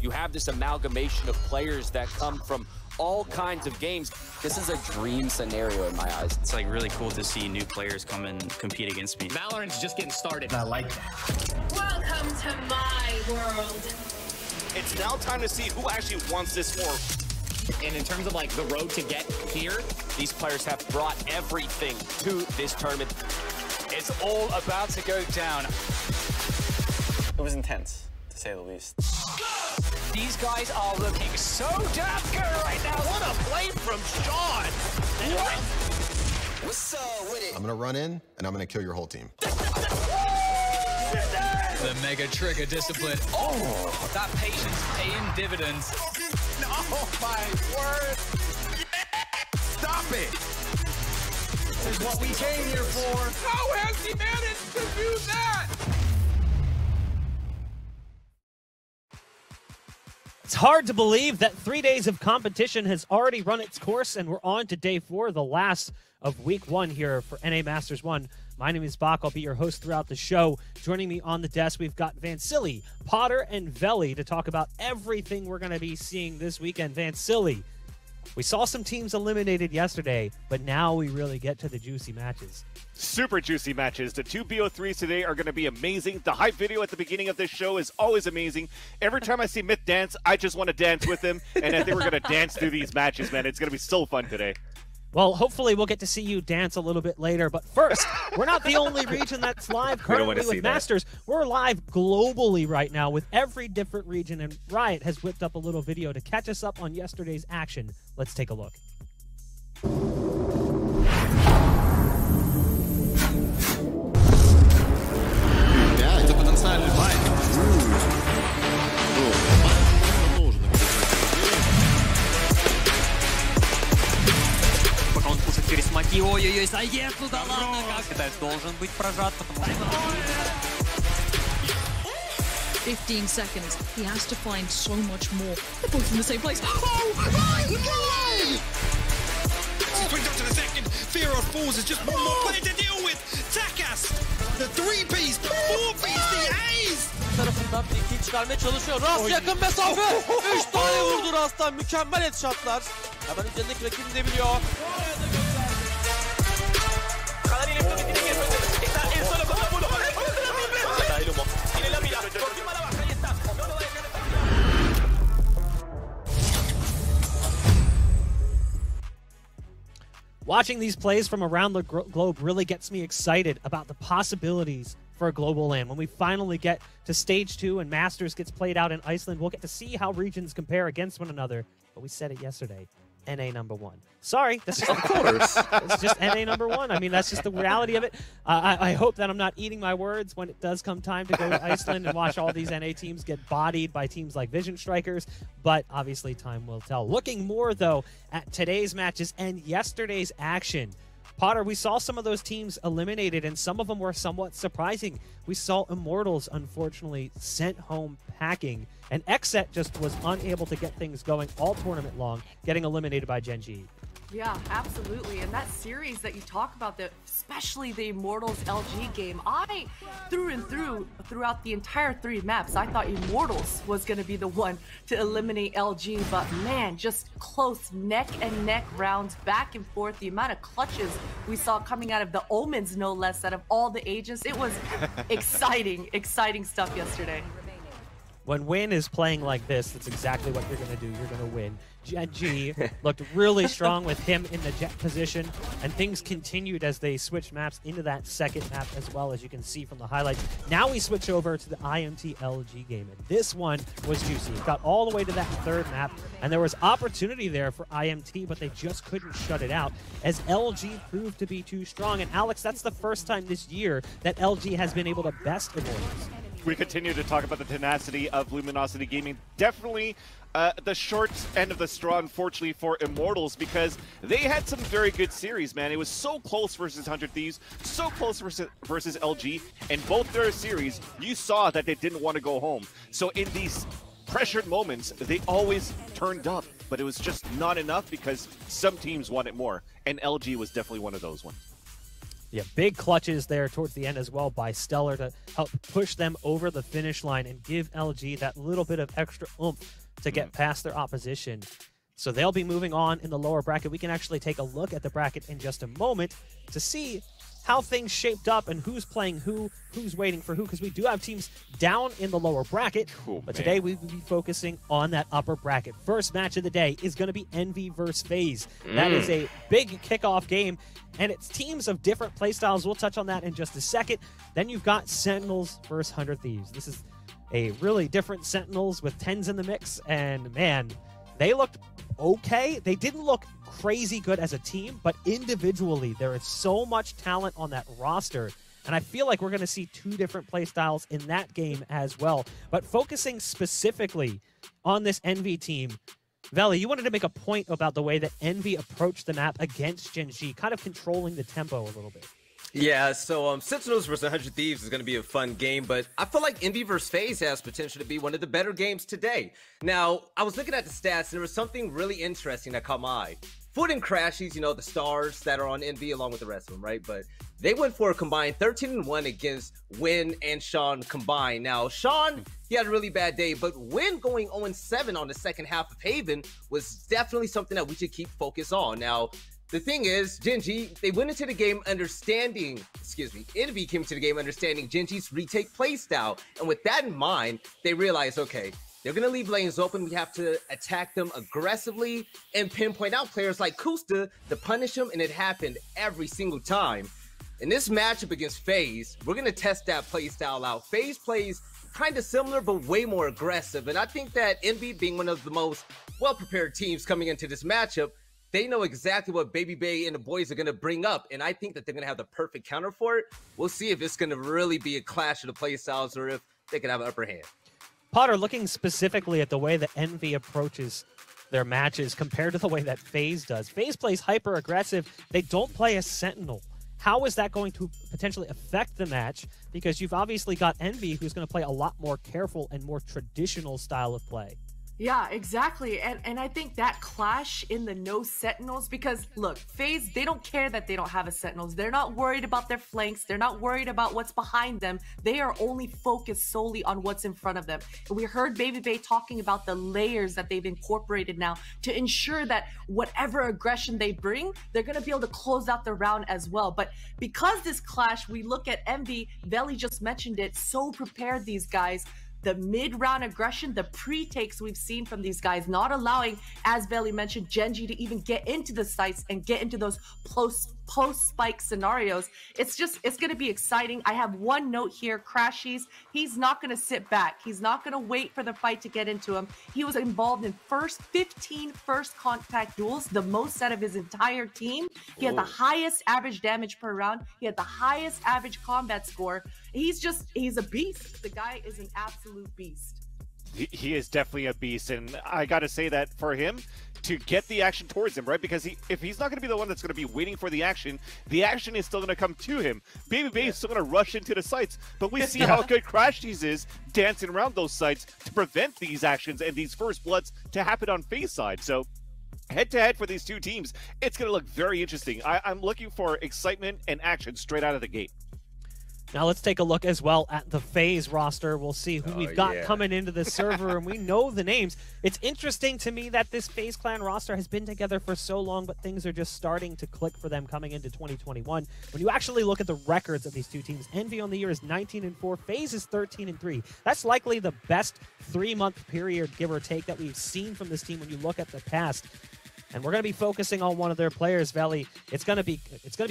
you have this amalgamation of players that come from all kinds of games. This is a dream scenario in my eyes. It's like really cool to see new players come and compete against me. VALORANT's just getting started. I like that. Welcome to my world. It's now time to see who actually wants this more. And in terms of like the road to get here, These players have brought everything to this tournament. It's all about to go down. It was intense, to say the least. These guys are looking so damn good right now. What a play from Sean! What? What's up with it? I'm gonna run in and I'm gonna kill your whole team. The mega trigger discipline. Oh, that patience paying dividends. Oh my word! Stop it! This is what we came here for. How has he managed to do that? It's hard to believe that 3 days of competition has already run its course, and we're on to day 4, the last of week 1 here for NA Masters 1. My name is Bach. I'll be your host throughout the show. Joining me on the desk, we've got Vansili, Potter, and Veli to talk about everything we're going to be seeing this weekend. Vansili, we saw some teams eliminated yesterday, but now we really get to the juicy matches. Super juicy matches. The two BO3s today are going to be amazing. The hype video at the beginning of this show is always amazing. Every time I see Myth dance, I just want to dance with him, and I think we're going to dance through these matches, man. It's going to be so fun today. Well, hopefully we'll get to see you dance a little bit later. But first, we're not the only region that's live currently with Masters. We're live globally right now with every different region, and Riot has whipped up a little video to catch us up on yesterday's action. Let's take a look. Ja, это потенциальный байк. Пока он пушит через смоки. Ой-ой-ой, Сайгет, ну да ладно, как? Китаец должен быть прожат, потому что... 15 seconds. He has to find so much more. They're both in the same place. Oh my God! Swings up to the second. Fear of Falls is just one more player to deal with. Takas, the 3Bs, the 4Bs, the A's. Tarafından bir kill çıkarmaya çalışıyor. Rast yakın mesafe. 3 tane vurdu Rast'tan. Mükemmel headshotlar. Hemen üzerindeki rakibini de biliyor. Watching these plays from around the globe really gets me excited about the possibilities for a global LAN. When we finally get to Stage 2 and Masters gets played out in Iceland, we'll get to see how regions compare against one another. But we said it yesterday, NA #1. Sorry, that's just, of course. It's just NA #1. I mean, that's just the reality of it. I hope that I'm not eating my words when it does come time to go to Iceland and watch all these NA teams get bodied by teams like Vision Strikers, but obviously time will tell. Looking more, though, at today's matches and yesterday's action. Potter, we saw some of those teams eliminated, and some of them were somewhat surprising. We saw Immortals, unfortunately, sent home packing, and Xset just was unable to get things going all tournament long, getting eliminated by Gen G. Yeah, absolutely. And that series that you talk about, especially the Immortals LG game, I, throughout the entire 3 maps, I thought Immortals was going to be the one to eliminate LG. But man, just close neck and neck rounds back and forth. The amount of clutches we saw coming out of the Omens, no less, out of all the agents. It was exciting, exciting stuff yesterday. When Win is playing like this, that's exactly what you're going to do. You're going to win. Gen G looked really strong with him in the jet position, and things continued as they switched maps into that second map as well, as you can see from the highlights. Now we switch over to the IMT LG game, and this one was juicy. It got all the way to that third map, and there was opportunity there for IMT, but they just couldn't shut it out as LG proved to be too strong. And Alex, that's the first time this year that LG has been able to best Immortals. We continue to talk about the tenacity of Luminosity Gaming. Definitely the short end of the straw, unfortunately, for Immortals, because they had some very good series, man. It was so close versus 100 Thieves, so close versus LG, and both their series, you saw that they didn't want to go home. So in these pressured moments, they always turned up, but it was just not enough because some teams wanted more, and LG was definitely one of those ones. Yeah, big clutches there towards the end as well by Stellar to help push them over the finish line and give LG that little bit of extra oomph to get past their opposition. So they'll be moving on in the lower bracket. We can actually take a look at the bracket in just a moment to see how things shaped up and who's playing who, who's waiting for who, because we do have teams down in the lower bracket. But today we will be focusing on that upper bracket. First match of the day is going to be Envy versus FaZe. That is a big kickoff game, and it's teams of different playstyles. We'll touch on that in just a second. Then you've got Sentinels versus 100 Thieves. This is a really different Sentinels with 10s in the mix, and man, they looked okay. They didn't look crazy good as a team, but individually there is so much talent on that roster, and I feel like we're going to see two different play styles in that game as well. But focusing specifically on this Envy team, Veli, you wanted to make a point about the way that Envy approached the map against Gen G, kind of controlling the tempo a little bit. Yeah, so Sentinels versus 100 Thieves is going to be a fun game, but I feel like Envy versus FaZe has potential to be one of the better games today. Now, I was looking at the stats, and there was something really interesting that caught my eye. Foot and Crashies, you know, the stars that are on Envy along with the rest of them, right? But they went for a combined 13-1 against Win and Sean combined. Now, Sean, he had a really bad day, but Win going 0-7 on the second half of Haven was definitely something that we should keep focus on. Now, the thing is, Gen G, they went into the game understanding, Envy came to the game understanding Gen G's retake playstyle. And with that in mind, they realized, okay, they're going to leave lanes open. We have to attack them aggressively and pinpoint out players like Kusta to punish them. And it happened every single time. In this matchup against FaZe, we're going to test that playstyle out. FaZe plays kind of similar, but way more aggressive. And I think that Envy, being one of the most well-prepared teams coming into this matchup, they know exactly what Baby Bay and the boys are going to bring up, and I think that they're going to have the perfect counter for it. We'll see if it's going to really be a clash of the playstyles or if they can have an upper hand. Potter, looking specifically at the way that Envy approaches their matches compared to the way that FaZe does. FaZe plays hyper-aggressive. They don't play a Sentinel. How is that going to potentially affect the match? Because you've obviously got Envy, who's going to play a lot more careful and more traditional style of play. Yeah, exactly. And I think that clash in the no Sentinels, because look, FaZe, they don't care that they don't have a Sentinels. They're not worried about their flanks. They're not worried about what's behind them. They are only focused solely on what's in front of them. And we heard Baby Bay talking about the layers that they've incorporated now to ensure that whatever aggression they bring, they're going to be able to close out the round as well. But because this clash, we look at Envy, Veli just mentioned it, so prepared these guys. The mid-round aggression, the pre-takes we've seen from these guys, not allowing, as Veli mentioned, Gen G to even get into the sites and get into those post-spike scenarios. It's going to be exciting. I have one note here, Crashies. He's not going to sit back. He's not going to wait for the fight to get into him. He was involved in 15 first contact duels, the most out of his entire team. He had the highest average damage per round. He had the highest average combat score. He's a beast. The guy is an absolute beast. He is definitely a beast, and I gotta say that for him to get the action towards him, right? Because if he's not gonna be the one that's gonna be waiting for the action is still gonna come to him. Baby Bay is still gonna rush into the sites, but we see how good Crashies is dancing around those sites to prevent these actions and these first bloods to happen on FaZe side. So head-to-head for these two teams, it's gonna look very interesting. I'm looking for excitement and action straight out of the gate. Now let's take a look as well at the FaZe roster. We'll see who we've got coming into the server, and we know the names. It's interesting to me that this FaZe Clan roster has been together for so long, but things are just starting to click for them coming into 2021. When you actually look at the records of these two teams, Envy on the year is 19-4, FaZe is 13-3. That's likely the best 3-month period, give or take, that we've seen from this team when you look at the past. And we're going to be focusing on one of their players, Veli. It's going to be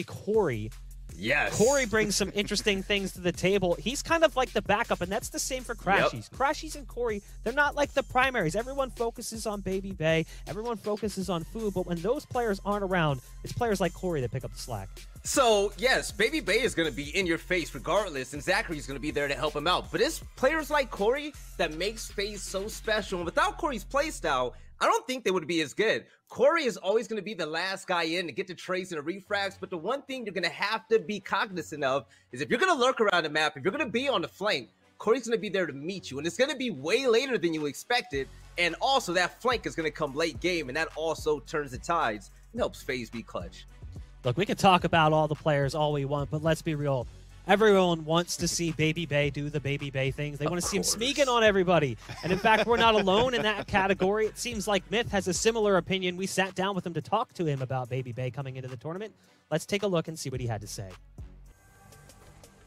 Corey. Yes. Corey brings some interesting things to the table. He's kind of like the backup, and that's the same for Crashies. Yep. Crashies and Corey, they're not like the primaries. Everyone focuses on Baby Bay. Everyone focuses on Food, but when those players aren't around, it's players like Corey that pick up the slack. So, yes, Baby Bay is going to be in your face regardless, and Zachary's going to be there to help him out. But it's players like Corey that makes FaZe so special. And without Corey's playstyle, I don't think they would be as good. Corey is always going to be the last guy in to get the trades and the refrags, but the one thing you're going to have to be cognizant of is if you're going to lurk around the map, if you're going to be on the flank, Corey's going to be there to meet you, and it's going to be way later than you expected, and also that flank is going to come late game, and that also turns the tides and helps FaZe be clutch. Look, we can talk about all the players all we want, but let's be real. Everyone wants to see Baby Bay do the Baby Bay things. They want to see him sneaking on everybody. And in fact, we're not alone in that category. It seems like Myth has a similar opinion. We sat down with him to talk to him about Baby Bay coming into the tournament. Let's take a look and see what he had to say.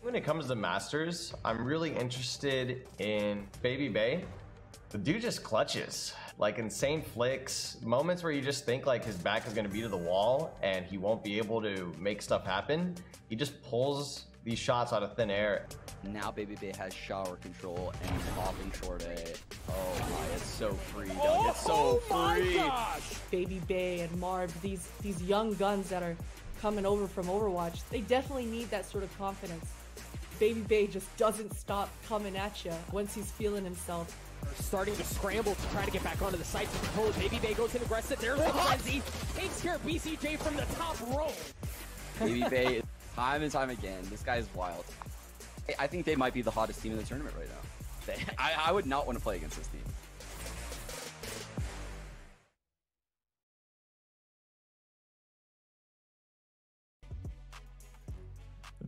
When it comes to Masters, I'm really interested in Baby Bay. The dude just clutches. Like insane flicks, moments where you just think like his back is going to be to the wall and he won't be able to make stuff happen. He just pulls these shots out of thin air. Now Baby Bay has shower control and he's popping short A. Oh my, it's so free, Doug. It's so free. Baby Bay and Marv, these young guns that are coming over from Overwatch, they definitely need that sort of confidence. Baby Bay just doesn't stop coming at you once he's feeling himself. Starting to scramble to try to get back onto the site to control it. Baby Bay goes in aggressive. There's the frenzy. Takes care of BCJ from the top row. Baby Bay, time and time again, this guy is wild. I think they might be the hottest team in the tournament right now. I would not want to play against this team.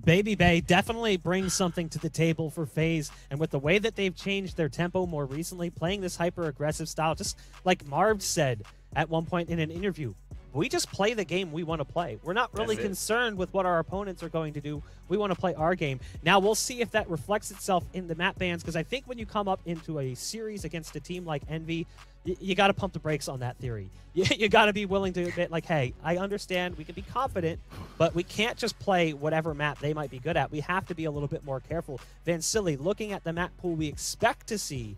Baby Bay definitely brings something to the table for FaZe, and with the way that they've changed their tempo more recently, playing this hyper-aggressive style, just like Marv said at one point in an interview, we just play the game we want to play. We're not really concerned with what our opponents are going to do. We want to play our game. Now, we'll see if that reflects itself in the map bans, because I think when you come up into a series against a team like Envy, you got to pump the brakes on that theory. You got to be willing to admit, like, hey, I understand we can be confident, but we can't just play whatever map they might be good at. We have to be a little bit more careful. Vansili, looking at the map pool we expect to see,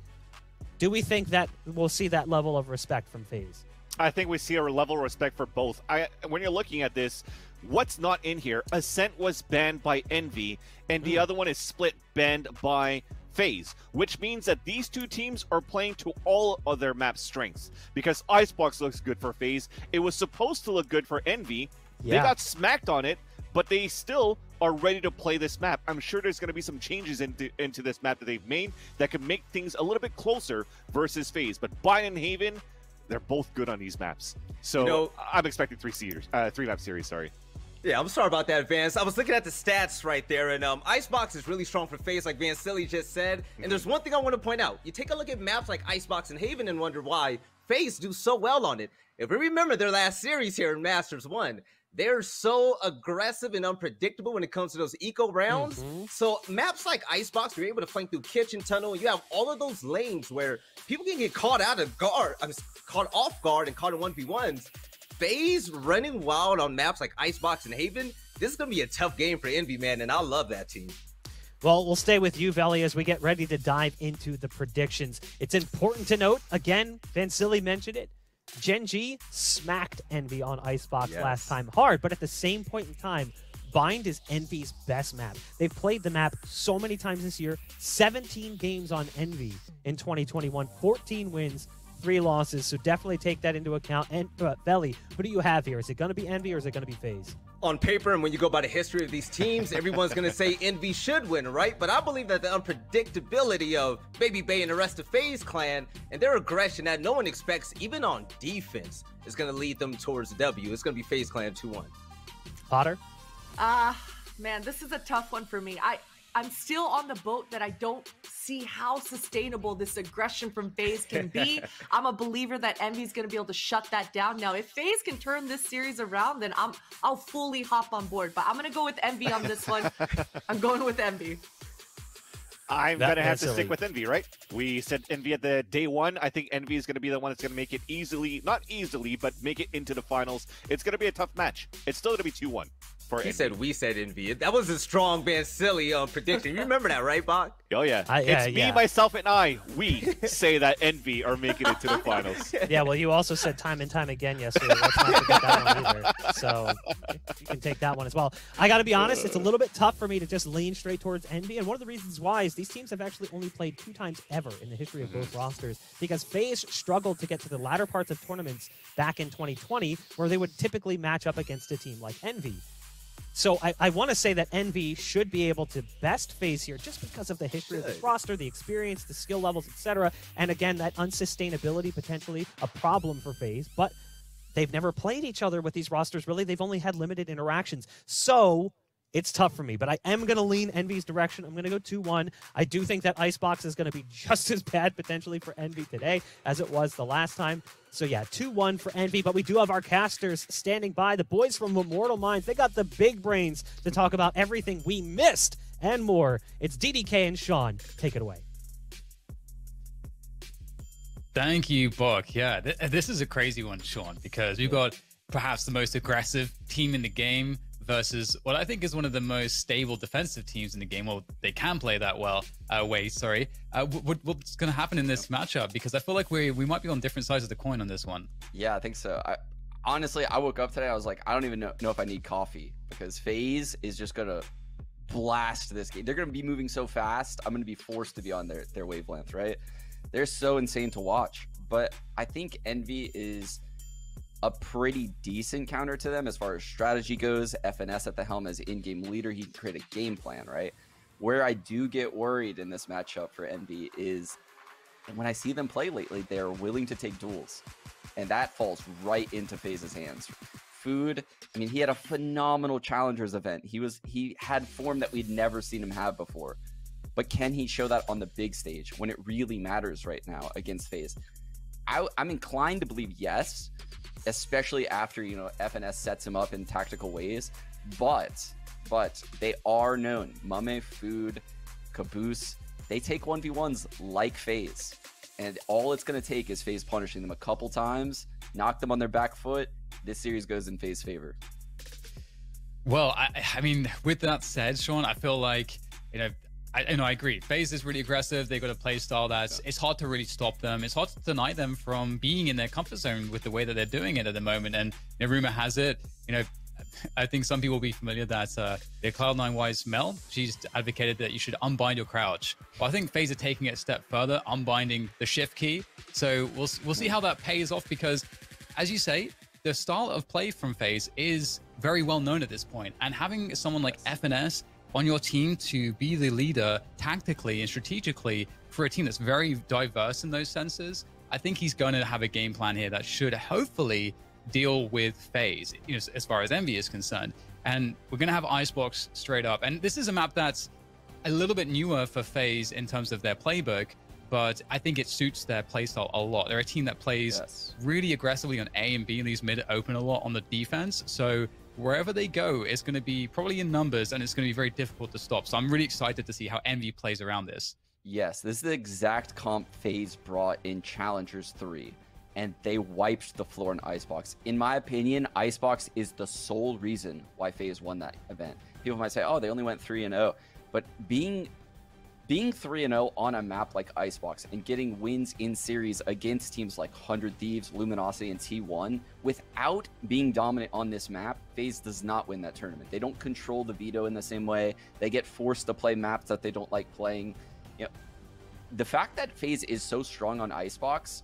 do we think that we'll see that level of respect from FaZe? I think we see a level of respect for both. When you're looking at this, what's not in here? Ascent was banned by Envy, and the other one is split banned by FaZe, which means that these two teams are playing to all of their map strengths. Because Icebox looks good for FaZe, it was supposed to look good for Envy. They got smacked on it, but they still are ready to play this map. I'm sure there's going to be some changes into this map that they've made that can make things a little bit closer versus FaZe. But Bayern and Haven, they're both good on these maps. So I'm expecting three-map series, sorry. Yeah, I'm sorry about that, Vance. I was looking at the stats right there, and Icebox is really strong for FaZe, like Vansili just said. And there's one thing I want to point out. You take a look at maps like Icebox and Haven and wonder why FaZe do so well on it. If we remember their last series here in Masters 1, they're so aggressive and unpredictable when it comes to those eco rounds. So maps like Icebox, you're able to flank through Kitchen Tunnel. You have all of those lanes where people can get caught off guard and caught in 1v1s. FaZe running wild on maps like Icebox and Haven. This is going to be a tough game for Envy, man, and I love that team. Well, we'll stay with you, Veli, as we get ready to dive into the predictions. It's important to note, again, Vansili mentioned it, Gen G smacked Envy on Icebox last time hard, but at the same point in time, Bind is Envy's best map. They've played the map so many times this year, 17 games on Envy in 2021, 14 wins, 3 losses, so definitely take that into account. And Veli, who do you have here? Is it going to be Envy or is it going to be FaZe? On paper, and when you go by the history of these teams, everyone's going to say Envy should win, right? But I believe that the unpredictability of Baby Bay and the rest of FaZe clan and their aggression that no one expects, even on defense, is going to lead them towards the W. It's going to be FaZe clan 2-1. Potter? Man, this is a tough one for me. I'm still on the boat that I don't see how sustainable this aggression from FaZe can be. I'm a believer that Envy's going to be able to shut that down. Now, if FaZe can turn this series around, then I'll fully hop on board. But I'm going to go with Envy on this one. I'm going with Envy. I'm going to have to stick with Envy, right? We said Envy at the day one. I think Envy is going to be the one that's going to make it easily, not easily, but make it into the finals. It's going to be a tough match. It's still going to be 2-1. He said we said Envy. That was a strong Vansili prediction. You remember that, right, Bach? Oh, yeah. It's me, myself, and I. We say that Envy are making it to the finals. Yeah, well, you also said time and time again yesterday. Let's not forget that one either. So you can take that one as well. I got to be honest, it's a little bit tough for me to just lean straight towards Envy. And one of the reasons why is these teams have actually only played 2 times ever in the history of both rosters, because FaZe struggled to get to the latter parts of tournaments back in 2020, where they would typically match up against a team like Envy. So I want to say that Envy should be able to best FaZe here just because of the history of this roster, the experience, the skill levels, etc. And again, that unsustainability potentially a problem for FaZe. But they've never played each other with these rosters, really. They've only had limited interactions. So it's tough for me, but I am going to lean Envy's direction. I'm going to go 2-1. I do think that Icebox is going to be just as bad potentially for Envy today as it was the last time. So yeah, 2-1 for Envy, but we do have our casters standing by. The boys from Immortal Minds, they got the big brains to talk about everything we missed and more. It's DDK and Sean. Take it away. Thank you, Buck. Yeah, this is a crazy one, Sean, because we've got perhaps the most aggressive team in the game versus what I think is one of the most stable defensive teams in the game. Well, they can play that well. What's going to happen in this matchup? Because I feel like we might be on different sides of the coin on this one. Yeah, I think so. Honestly, I woke up today, I was like, I don't even know if I need coffee, because FaZe is just going to blast this game. They're going to be moving so fast. I'm going to be forced to be on their wavelength, right? They're so insane to watch. But I think Envy is a pretty decent counter to them as far as strategy goes. FNS at the helm as in-game leader, he can create a game plan, right? Where I do get worried in this matchup for Envy is when I see them play lately, they're willing to take duels, and that falls right into FaZe's hands. Food, I mean, he had a phenomenal Challengers event. He had form that we'd never seen him have before, but can he show that on the big stage when it really matters right now against FaZe? I'm inclined to believe yes, especially after, you know, FNS sets him up in tactical ways, but they are known. Mame, Food, Caboose, they take 1v1s like FaZe, and all it's going to take is FaZe punishing them a couple times, knock them on their back foot. This series goes in FaZe favor. Well, I mean, with that said, Sean, I feel like, you know, I agree. FaZe is really aggressive. They've got a play style that's it's hard to really stop them. It's hard to deny them from being in their comfort zone with the way that they're doing it at the moment. And you know, rumor has it, you know, I think some people will be familiar that the Cloud9 wise Mel, she's advocated that you should unbind your crouch. Well, I think FaZe are taking it a step further, unbinding the shift key. So we'll see how that pays off, because, as you say, the style of play from FaZe is very well known at this point. And having someone like FNS on your team to be the leader tactically and strategically for a team that's very diverse in those senses, I think he's going to have a game plan here that should hopefully deal with FaZe, you know, as far as Envy is concerned. And we're going to have Icebox straight up. And this is a map that's a little bit newer for FaZe in terms of their playbook, but I think it suits their playstyle a lot. They're a team that plays really aggressively on A and B and leaves mid open a lot on the defense. So wherever they go, it's going to be probably in numbers, and it's going to be very difficult to stop. So I'm really excited to see how Envy plays around this. Yes, this is the exact comp FaZe brought in Challengers 3, and they wiped the floor in Icebox. In my opinion, Icebox is the sole reason why FaZe won that event. People might say, oh, they only went 3-0, but being 3-0 on a map like Icebox and getting wins in series against teams like 100 Thieves, Luminosity, and T1 without being dominant on this map, FaZe does not win that tournament. They don't control the veto in the same way. They get forced to play maps that they don't like playing. You know, the fact that FaZe is so strong on Icebox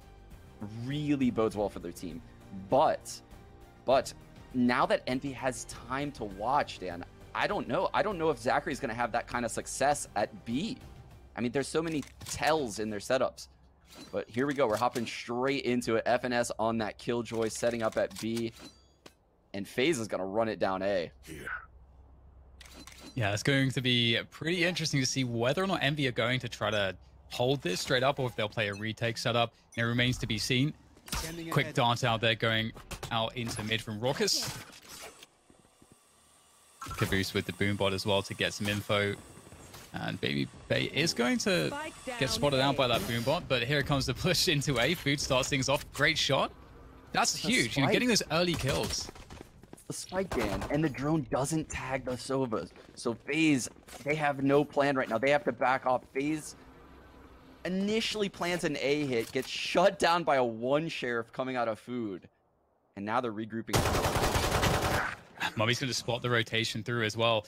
really bodes well for their team. But now that Envy has time to watch, Dan, I don't know if Zachary's going to have that kind of success at B. I mean, there's so many tells in their setups. But here we go. We're hopping straight into it. FNS on that Killjoy, setting up at B. And FaZe is going to run it down A. Yeah, it's going to be pretty interesting to see whether or not Envy are going to try to hold this straight up, or if they'll play a retake setup. It remains to be seen. Quick dart out there going out into mid from Raucus. Caboose with the boombot as well to get some info. And Baby Bay is going to get spotted out by that boombot, but here comes the push into A. Food starts things off. Great shot. That's huge. You're getting those early kills. The spike ban, and the drone doesn't tag the Sovas. So FaZe, they have no plan right now. They have to back off. FaZe initially plans an A hit, gets shut down by a one sheriff coming out of Food. And now they're regrouping. Mummy's going to spot the rotation through as well.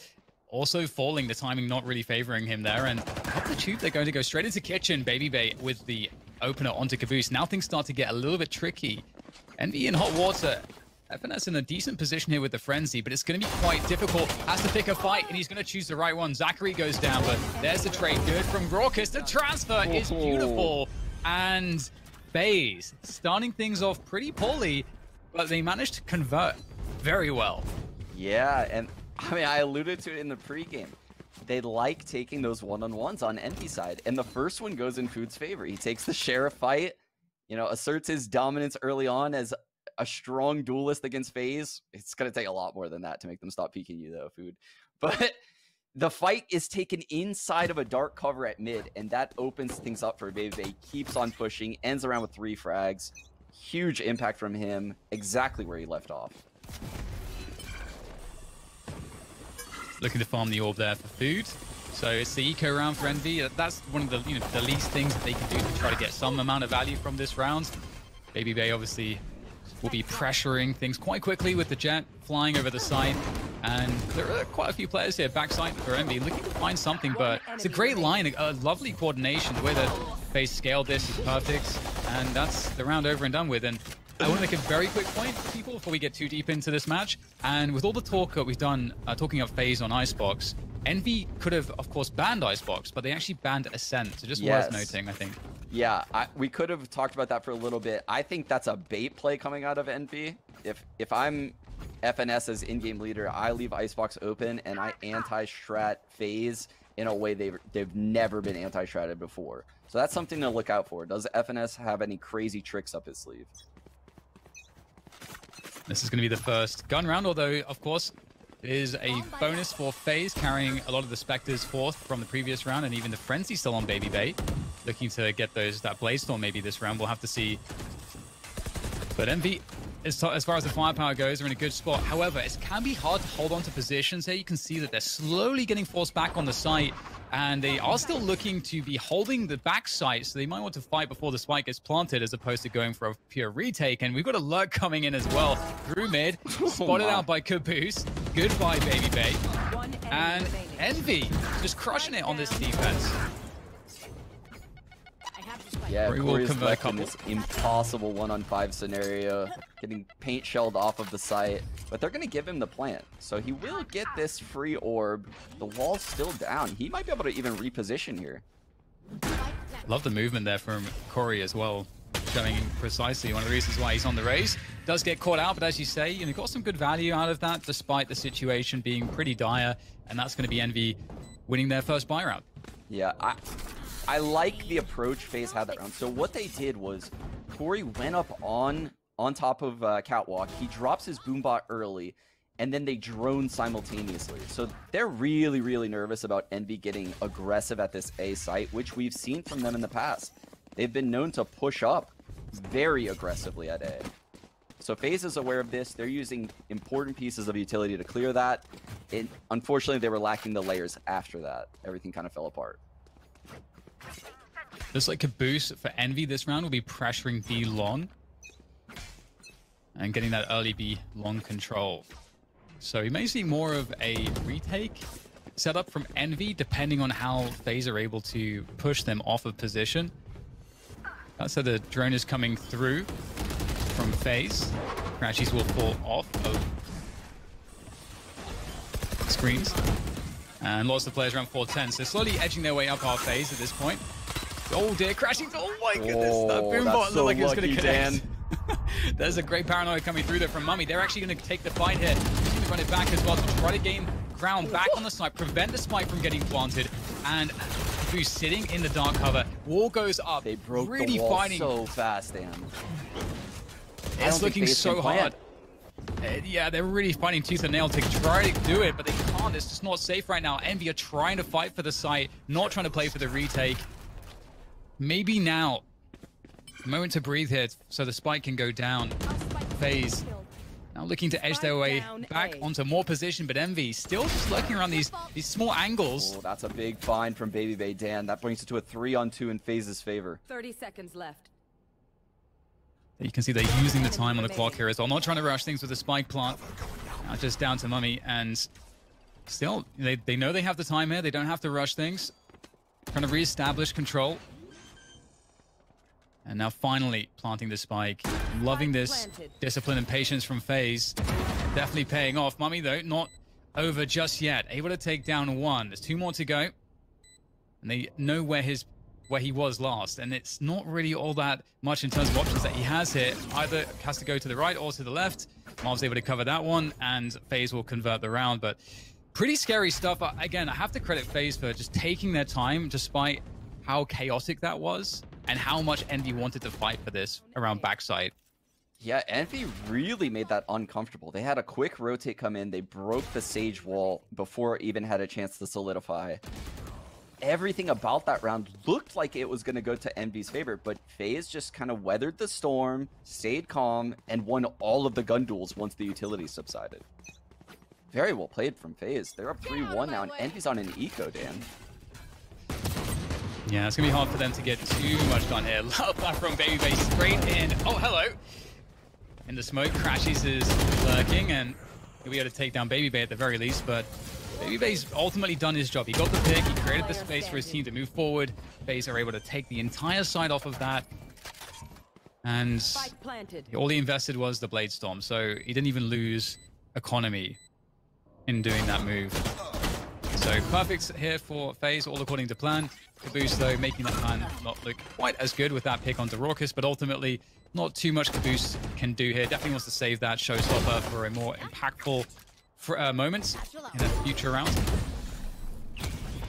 Also falling, the timing not really favoring him there. And up the tube, they're going to go straight into Kitchen. Baby Bay with the opener onto Caboose. Now things start to get a little bit tricky. Envy in hot water. FNS in a decent position here with the Frenzy, but it's going to be quite difficult. Has to pick a fight, and he's going to choose the right one. Zachary goes down, but there's the trade. Good from Raucus. The transfer is beautiful. And FaZe starting things off pretty poorly. but they managed to convert very well. Yeah, and I mean, I alluded to it in the pregame. They like taking those one-on-ones on Envy side, and the first one goes in Food's favor. He takes the Sheriff fight, you know, asserts his dominance early on as a strong duelist against FaZe. It's going to take a lot more than that to make them stop peeking you, though, Food. But the fight is taken inside of a dark cover at mid, and that opens things up for Baby Bay. Keeps on pushing, ends around with 3 frags. Huge impact from him, exactly where he left off. Looking to farm the orb there for Food. So it's the eco round for Envy. That's one of the the least things that they can do to try to get some amount of value from this round. Baby Bay obviously will be pressuring things quite quickly with the jet flying over the side. And there are quite a few players here backside for Envy looking to find something, but it's a great line, a lovely coordination. The way that FaZe scaled this is perfect, and that's the round over and done with. And I want to make a very quick point, people, before we get too deep into this match. And with all the talk that we've done, talking up FaZe on Icebox, Envy could have, of course, banned Icebox, but they actually banned Ascent. So just worth noting, I think. Yeah, we could have talked about that for a little bit. I think that's a bait play coming out of Envy. If I'm FNS as in-game leader, I leave Icebox open and I anti-strat FaZe in a way they've never been anti-stratted before. So that's something to look out for. Does FNS have any crazy tricks up his sleeve? This is going to be the first gun round, although, of course, it is a bonus for FaZe, carrying a lot of the Spectres forth from the previous round, and even the Frenzy still on Baby Bay. Looking to get that Blaze Storm maybe this round. We'll have to see. But Envy, as far as the firepower goes, are in a good spot. However, it can be hard to hold on to positions here. You can see that they're slowly getting forced back on the site, and they are still looking to be holding the back site, so they might want to fight before the spike gets planted as opposed to going for a pure retake. And we've got a lurk coming in as well through mid, spotted out by Caboose. Goodbye, Baby Bay. And Envy just crushing it on this defense. Yeah, Corey's left in this impossible 1-on-5 scenario, getting paint shelled off of the site, but they're going to give him the plant. So he will get this free orb. The wall's still down. He might be able to even reposition here. Love the movement there from Corey as well, showing precisely one of the reasons why he's on the raise. Does get caught out, but as you say, you know, got some good value out of that, despite the situation being pretty dire, and that's going to be Envy winning their first buy round. Yeah, I like the approach FaZe had that round. So what they did was Corey went up on top of Catwalk. He drops his boombot early, and then they drone simultaneously. So they're really, really nervous about Envy getting aggressive at this A site, which we've seen from them in the past. They've been known to push up very aggressively at A. So FaZe is aware of this. They're using important pieces of utility to clear that. Unfortunately, they were lacking the layers after that. Everything kind of fell apart. Looks like Caboose for Envy this round will be pressuring B long and getting that early B long control. So we may see more of a retake setup from Envy, depending on how FaZe are able to push them off of position. That's how the drone is coming through from FaZe. Crashies will fall off of screens. And lots of players around 410, so slowly edging their way up our FaZe at this point. Oh dear, crashing! Oh my goodness, that boombot looked like it was going to connect. There's a great paranoia coming through there from Mummy. They're actually going to take the fight here. He's going to run it back as well to try to gain ground back on the site, prevent the spike from getting planted. And who's sitting in the dark cover? Wall goes up. They broke really the wall fighting. so fast, Dan. It's looking so hard. Yeah, they're really fighting tooth and nail to try to do it, but they can't. It's just not safe right now. Envy are trying to fight for the site, not trying to play for the retake. Maybe now. A moment to breathe here so the spike can go down. FaZe now looking to edge their way back onto more position, but Envy still just lurking around these small angles. Oh, that's a big find from Baby Bay, Dan. That brings it to a 3-on-2 in FaZe's favor. 30 seconds left. You can see they're using the time on the clock here as well. Not trying to rush things with the spike plant. Now just down to Mummy, and still, they know they have the time here. They don't have to rush things. Trying to reestablish control. And now finally planting the spike. Loving this discipline and patience from FaZe. Definitely paying off. Mummy, though, not over just yet. Able to take down one. There's 2 more to go. And they know where his where he was last, and it's not really all that much in terms of options that he has here. Either has to go to the right or to the left. Marv's able to cover that one, and FaZe will convert the round, but pretty scary stuff. Again, I have to credit FaZe for just taking their time despite how chaotic that was and how much Envy wanted to fight for this around backside. Yeah, Envy really made that uncomfortable. They had a quick rotate come in. They broke the Sage wall before it even had a chance to solidify. Everything about that round looked like it was going to go to Envy's favor, but FaZe just kind of weathered the storm, stayed calm, and won all of the gun duels once the utility subsided. Very well played from FaZe. They're up 3-1 now, and Envy's on an eco, Dan. Yeah, it's going to be hard for them to get too much done here. Love that from Baby Base straight in. Oh, hello. In the smoke, Crashies is lurking, and he'll be able to take down Baby Bay at the very least, but Baby Bay's ultimately done his job. He got the pick, he created the space for his team to move forward. FaZe are able to take the entire side off of that. And all he invested was the Blade Storm, so he didn't even lose economy in doing that move. So perfect here for FaZe, all according to plan. Caboose, though, making that plan not look quite as good with that pick onto Raucus, but ultimately not too much Caboose can do here. Definitely wants to save that showstopper for a more impactful moment in a future round.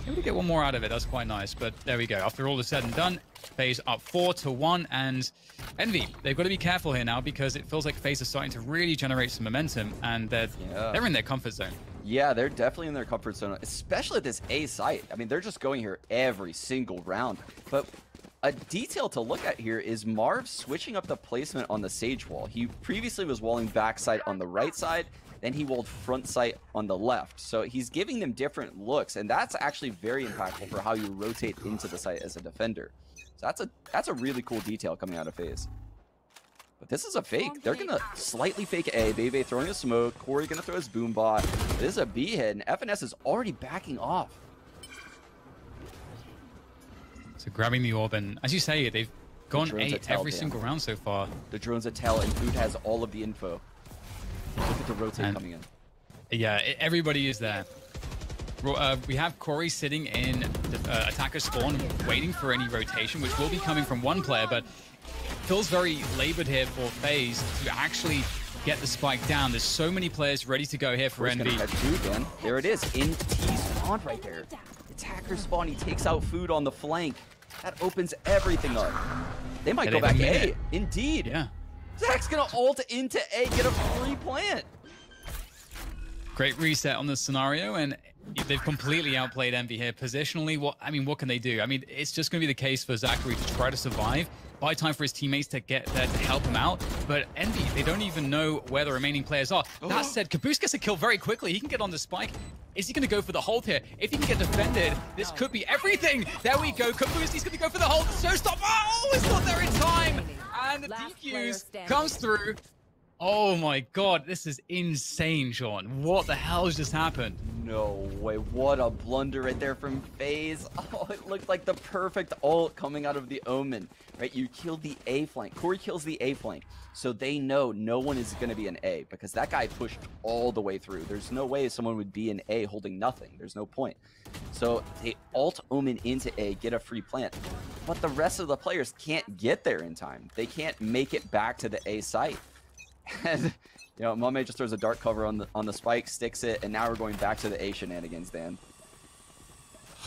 Maybe we get one more out of it. That's quite nice. But there we go. After all is said and done, FaZe up 4-1, and Envy, they've got to be careful here now because it feels like FaZe are starting to really generate some momentum, and they're in their comfort zone. Yeah, they're definitely in their comfort zone, especially at this A site. I mean, they're just going here every single round. But a detail to look at here is Marv switching up the placement on the Sage wall. He previously was walling backside on the right side, then he walled front sight on the left. So he's giving them different looks, and that's actually very impactful for how you rotate into the site as a defender. So that's a really cool detail coming out of FaZe. But this is a fake. They're going to slightly fake A. Bebe throwing a smoke. Corey going to throw his boom bot. This is a B hit, and FNS is already backing off. So grabbing the orb, and as you say, they've gone A every single round so far. The drone's a tell, and Food has all of the info. Look at the rotate coming in. Yeah, everybody is there. We have Corey sitting in the attacker spawn, waiting for any rotation, which will be coming from one player, but feels very labored here for FaZe to actually get the spike down. There's so many players ready to go here for Envy. There it is, in T spawn right there. Attacker spawn, he takes out Food on the flank. That opens everything up. They might go back A. Indeed. Yeah. Zach's gonna ult into A, get a free plant. Great reset on the scenario, and they've completely outplayed Envy here. Positionally, what can they do? I mean, it's just going to be the case for Zachary to try to survive, buy time for his teammates to get there to help him out. But Envy, they don't even know where the remaining players are. That said, Caboose gets a kill very quickly. He can get on the spike. Is he going to go for the hold here? If he can get defended, this could be everything. There we go. Caboose, he's going to go for the hold. Showstop. Oh, it's not there in time. And the DQs comes through. Oh my god, this is insane, Sean. What the hell has just happened? No way, what a blunder right there from FaZe. Oh, it looked like the perfect ult coming out of the Omen, right? You killed the A flank. Corey kills the A flank. So they know no one is going to be an A because that guy pushed all the way through. There's no way someone would be an A holding nothing. There's no point. So they ult Omen into A, get a free plant. But the rest of the players can't get there in time. They can't make it back to the A site. And, you know, Mame just throws a dark cover on the spike, sticks it, and now we're going back to the A shenanigans, Dan.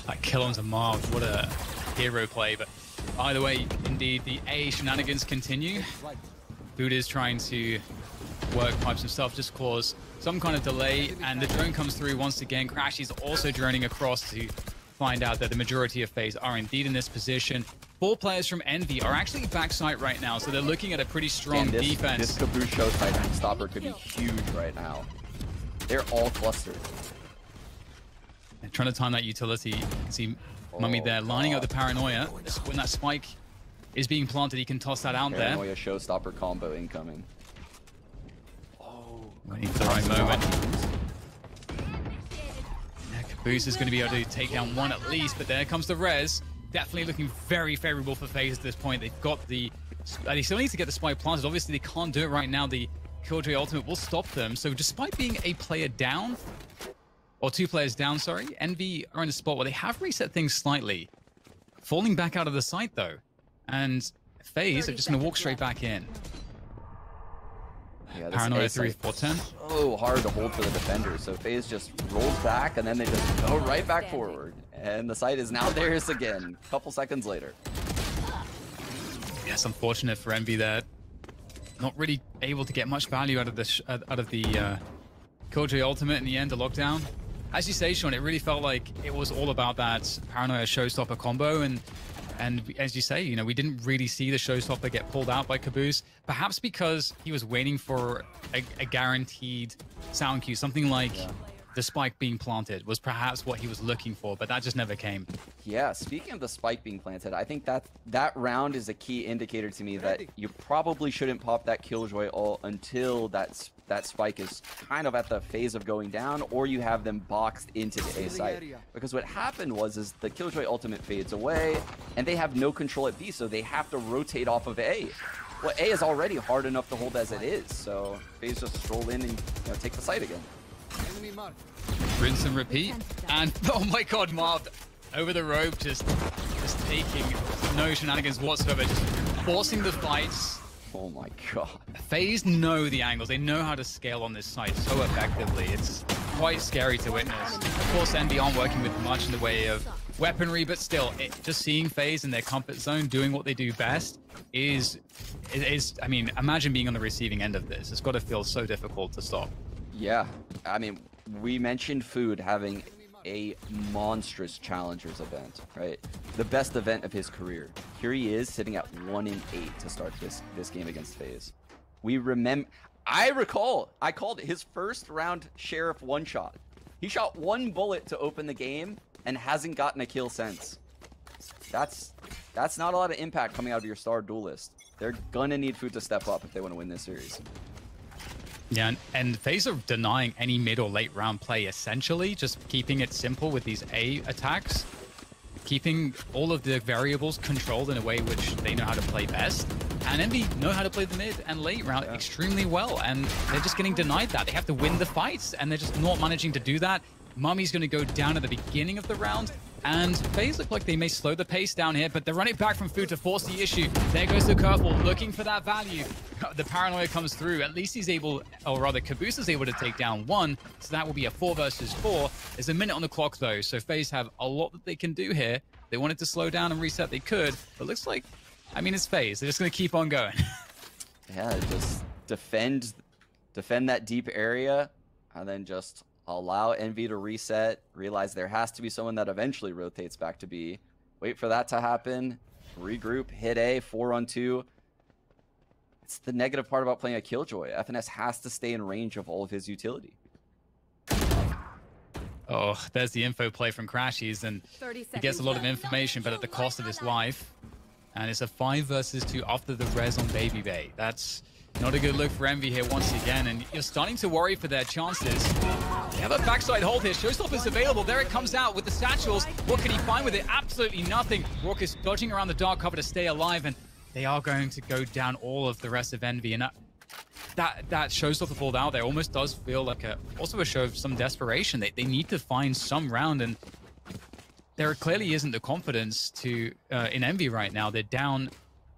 That kill onto Marv, what a hero play. But either way, indeed, the A shenanigans continue. Food is trying to work pipes himself, just cause some kind of delay, and the drone comes through once again. Crash is also droning across to find out that the majority of FaZe are indeed in this position. 4 players from Envy are actually backside right now, so they're looking at a pretty strong defense. This Caboose showtime stopper could be huge right now. They're all clustered. They're trying to time that utility. You can see Mummy there lining up the paranoia. When that spike is being planted, he can toss that out there. Paranoia showstopper combo incoming. Waiting for the right moment. Yeah, Caboose is going to be able to take down one at least, but there comes the res. Definitely looking very favorable for FaZe at this point. They've got the... They still need to get the spike planted. Obviously, they can't do it right now. The Killjoy ultimate will stop them. So despite being a player down, or 2 players down, sorry, Envy are in a spot where they have reset things slightly. falling back out of the site though. And FaZe are just going to walk straight back in. Yeah, Paranoia 3-4-10. So hard to hold for the defenders. So FaZe just rolls back and then they just go right back forward. And the site is now theirs again, a couple seconds later. Yes, unfortunate for Envy there. Not really able to get much value out of the Killjoy ultimate in the end, the lockdown. As you say, Sean, it really felt like it was all about that Paranoia Showstopper combo, and as you say, you know, we didn't really see the Showstopper get pulled out by Caboose, perhaps because he was waiting for a guaranteed sound cue, something like the spike being planted was perhaps what he was looking for, but that just never came. Yeah, speaking of the spike being planted, I think that round is a key indicator to me that you probably shouldn't pop that Killjoy ult until that spike is kind of at the phase of going down, or you have them boxed into the A site. Because what happened was the Killjoy ultimate fades away, and they have no control at B, so they have to rotate off of A. Well, A is already hard enough to hold as it is, so FaZe just stroll in and take the site again. Rinse and repeat, and oh my god, Marv over the rope, just taking no shenanigans whatsoever, just forcing the fights. Oh my god. FaZe know the angles, they know how to scale on this site so effectively. It's quite scary to witness. Of course, Envy aren't working with much in the way of weaponry, but still, just seeing FaZe in their comfort zone doing what they do best is I mean, imagine being on the receiving end of this. It's got to feel so difficult to stop. Yeah, I mean, we mentioned Food having a monstrous challengers event, right? The best event of his career. Here he is sitting at 1-8 to start this game against FaZe. I recall I called it his first round Sheriff one shot. He shot one bullet to open the game and hasn't gotten a kill since. That's not a lot of impact coming out of your star duelist. They're gonna need Food to step up if they want to win this series. Yeah, and FaZe are denying any mid or late round play, essentially, just keeping it simple with these A attacks, keeping all of the variables controlled in a way which they know how to play best. And Envy know how to play the mid and late round extremely well, and they're just getting denied that. They have to win the fights, and they're just not managing to do that. Mummy's going to go down at the beginning of the round, and FaZe look like they may slow the pace down here, but they're running back from Food to force the issue. There goes the curveball, looking for that value. The Paranoia comes through. At least he's able, or rather Caboose is able to take down one, so that will be a 4 versus 4. There's a minute on the clock though, so FaZe have a lot that they can do here. They wanted to slow down and reset, they could, but looks like, I mean, it's FaZe. They're just going to keep on going. Yeah, just defend that deep area, and then just allow Envy to reset, realize there has to be someone that eventually rotates back to B. Wait for that to happen, regroup, hit A, 4-on-2. It's the negative part about playing a Killjoy. FNS has to stay in range of all of his utility. Oh, there's the info play from Crashies, and he gets a lot of information, but at the cost of his life. And it's a 5 versus 2 after the res on Baby Bay. That's not a good look for Envy here once again, and you're starting to worry for their chances. They have a backside hold here. Showstopper's available. There it comes out with the satchels. What can he find with it? Absolutely nothing. Raucus dodging around the dark cover to stay alive, and they are going to go down all of the rest of Envy. And that Showstopper pulled out there almost does feel like also a show of some desperation. They need to find some round, and there clearly isn't the confidence to in Envy right now. They're down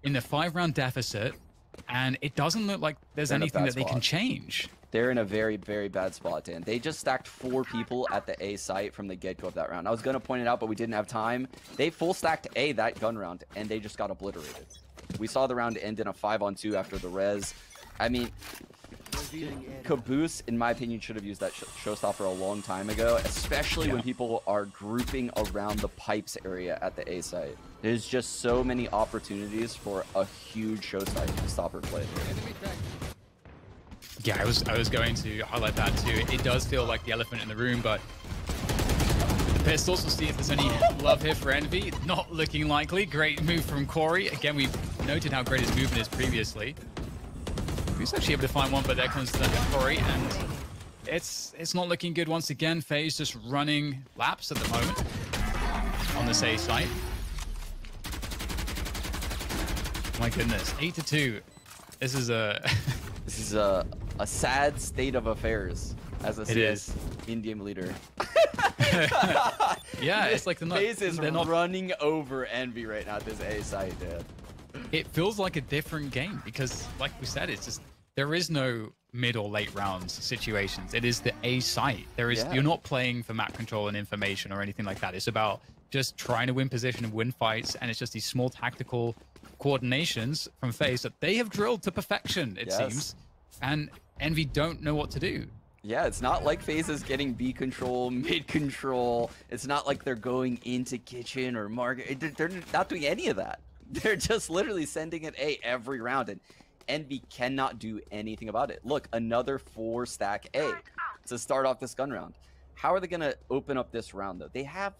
in a 5-round deficit, and it doesn't look like there's anything that they can change. They're in a very, very bad spot, Dan. They just stacked 4 people at the A site from the get-go of that round. I was going to point it out, but we didn't have time. They full stacked A that gun round, and they just got obliterated. We saw the round end in a 5-on-2 after the res. I mean, Caboose, in my opinion, should have used that Showstopper a long time ago, especially when people are grouping around the pipes area at the A site. There's just so many opportunities for a huge Showstopper play. Yeah, I was going to highlight that too. It does feel like the elephant in the room, but the pistols, we'll see if there's any love here for Envy. Not looking likely. Great move from Corey. Again, we've noted how great his movement is previously. He's actually able to find one, but there comes the Corey, and it's not looking good once again. FaZe just running laps at the moment on this A site. My goodness, 8-2. This is a this is a sad state of affairs as a CS in-game leader. Yeah, it's like FaZe is they're not running over Envy right now at this A site, dude. It feels like a different game because, like we said, it's just there is no mid or late rounds situations. It is the A site. You're not playing for map control and information or anything like that. It's about just trying to win position and win fights, and it's just these small tactical coordinations from FaZe that they have drilled to perfection, it seems, and Envy don't know what to do. Yeah, it's not like FaZe is getting B control, mid control. It's not like they're going into kitchen or market. They're not doing any of that. They're just literally sending it A every round, and Envy cannot do anything about it. Look, another 4-stack A to start off this gun round. How are they going to open up this round, though? They had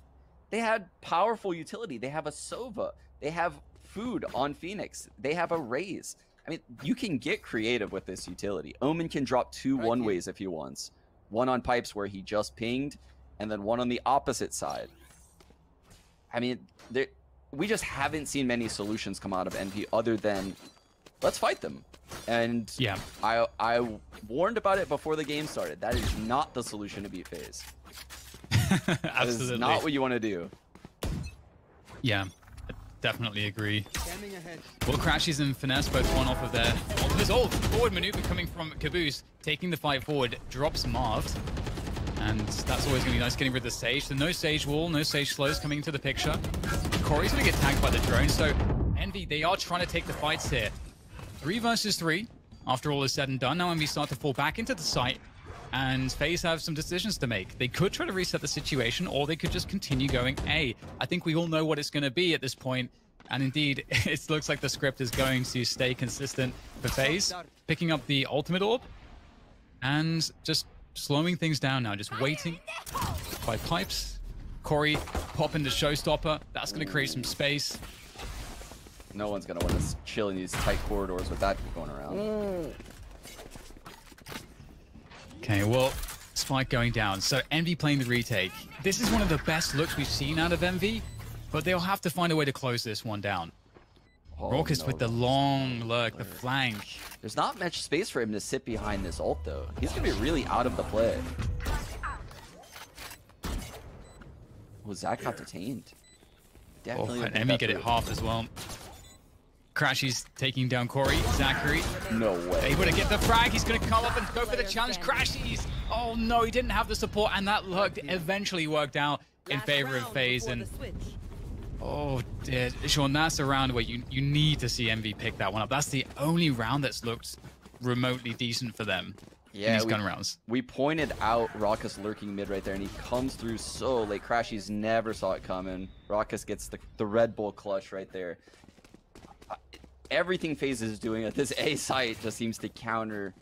powerful utility. They have a Sova. They have food on Phoenix. They have a Raze. I mean, you can get creative with this utility. Omen can drop 2 one-ways if he wants. One on pipes where he just pinged, and then one on the opposite side. I mean, we just haven't seen many solutions come out of Envy other than, let's fight them. And yeah, I warned about it before the game started. That is not the solution to beat FaZe. Absolutely. That is not what you want to do. Yeah. Definitely agree. Well, Crashes and Finesse both one off of their ult. Forward maneuver coming from Caboose, taking the fight forward, drops Marved. And that's always going to be nice, getting rid of the Sage. The no Sage wall, no Sage slows coming into the picture. Corey's going to get tagged by the drone. So Envy, they are trying to take the fights here. 3 versus 3 after all is said and done. Now Envy start to fall back into the site. And FaZe have some decisions to make. They could try to reset the situation, or they could just continue going A. I think we all know what it's going to be at this point. And indeed, it looks like the script is going to stay consistent for FaZe. Picking up the ultimate orb and just slowing things down now. Just waiting by pipes. Corey pop into Showstopper. That's going to create some space. No one's going to want to chill in these tight corridors with that going around. Okay, well, Spike going down. So Envy playing the retake. This is one of the best looks we've seen out of Envy, but they'll have to find a way to close this one down. Raucous with the long lurk, the flank. There's not much space for him to sit behind this ult, though. He's going to be really out of the play. Well, Zach got detained. Definitely. And Envy get it half as well. Crashy's taking down Corey. Zachary. No way. Able to get the frag. He's going to come up and go for the challenge. Crashy's. Oh no, he didn't have the support, and that look eventually worked out in favor of FaZe. And oh dear, Sean, that's a round where you need to see Envy pick that one up. That's the only round that's looked remotely decent for them. Yeah, these gun rounds. We pointed out Raucous lurking mid right there, and he comes through so late. Crashy's never saw it coming. Raucous gets the Red Bull clutch right there. Everything FaZe is doing at this A site just seems to counter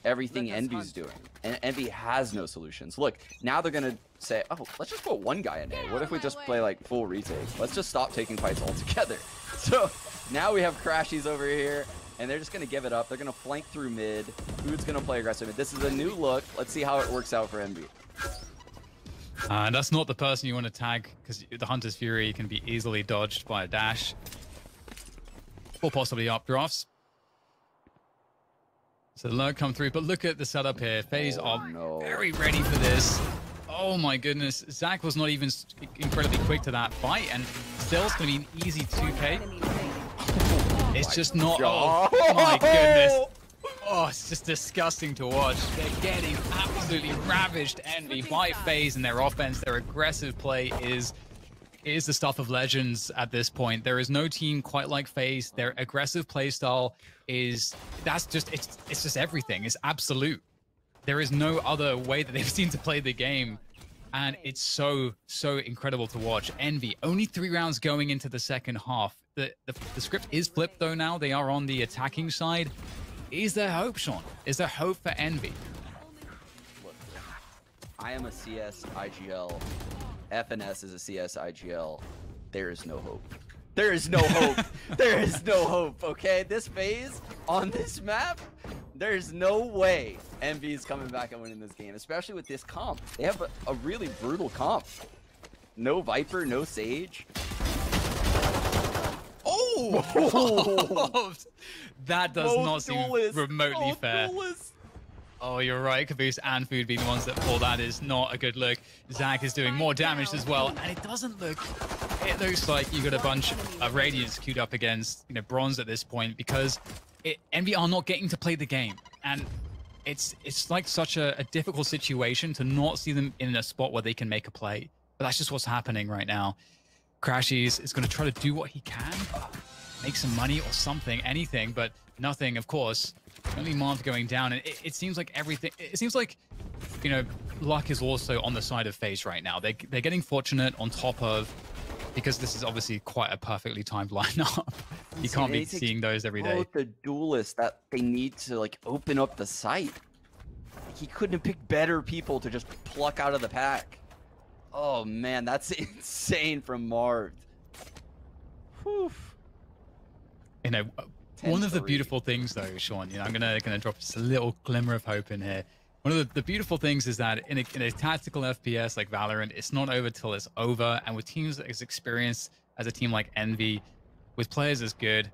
everything Envy's doing. And Envy has no solutions. Look, now they're going to say, oh, let's just put one guy in A. What if we just play like full retake? Let's just stop taking fights altogether. So now we have Crashies over here, and they're just going to give it up. They're going to flank through mid. Food's going to play aggressive mid. This is a new look. Let's see how it works out for Envy. And that's not the person you want to tag, because the Hunter's Fury can be easily dodged by a dash. Or possibly updrafts. So the lurk come through, but look at the setup here. FaZe are very ready for this. Oh my goodness. Zach was not even incredibly quick to that fight, and still it's going to be an easy 2K. It's just not... Oh my goodness. Oh, it's just disgusting to watch. They're getting absolutely ravaged Envy by FaZe, and their offense, their aggressive play is the stuff of legends at this point. There is no team quite like FaZe. Their aggressive playstyle it's just everything. It's absolute. There is no other way that they've seen to play the game. And it's so incredible to watch. Envy, only 3 rounds going into the second half. The script is flipped though now. They are on the attacking side. Is there hope, Sean? Is there hope for Envy? Look, I am a CS IGL. FNS is a CS IGL. There is no hope. There is no hope. There is no hope, okay? This FaZe on this map, there's no way Envy is coming back and winning this game, especially with this comp. They have a really brutal comp. No Viper, no Sage. Oh! That does not seem remotely fair. Oh, you're right. Caboose and Food being the ones that pull that is not a good look. Zach is doing more damage as well, and it doesn't look... It looks like you got a bunch of Radiants queued up against, Bronze at this point, because Envy are not getting to play the game, and it's like such a difficult situation to not see them in a spot where they can make a play. But that's just what's happening right now. Crashies is going to try to do what he can, make some money or something, anything, but nothing, of course. Only Marv going down, and it seems like everything... It seems like, luck is also on the side of FaZe right now. They're getting fortunate on top of... Because this is obviously quite a perfectly timed lineup. You can't be seeing those every day. Both the duelists that they need to open up the site. He couldn't have picked better people to just pluck out of the pack. Oh man, that's insane from Marv. Whew. One of the beautiful things though, Sean, I'm gonna drop just a little glimmer of hope in here. One of the beautiful things is that in a tactical FPS like Valorant, it's not over till it's over. And with teams as experienced as a team like Envy, with players as good,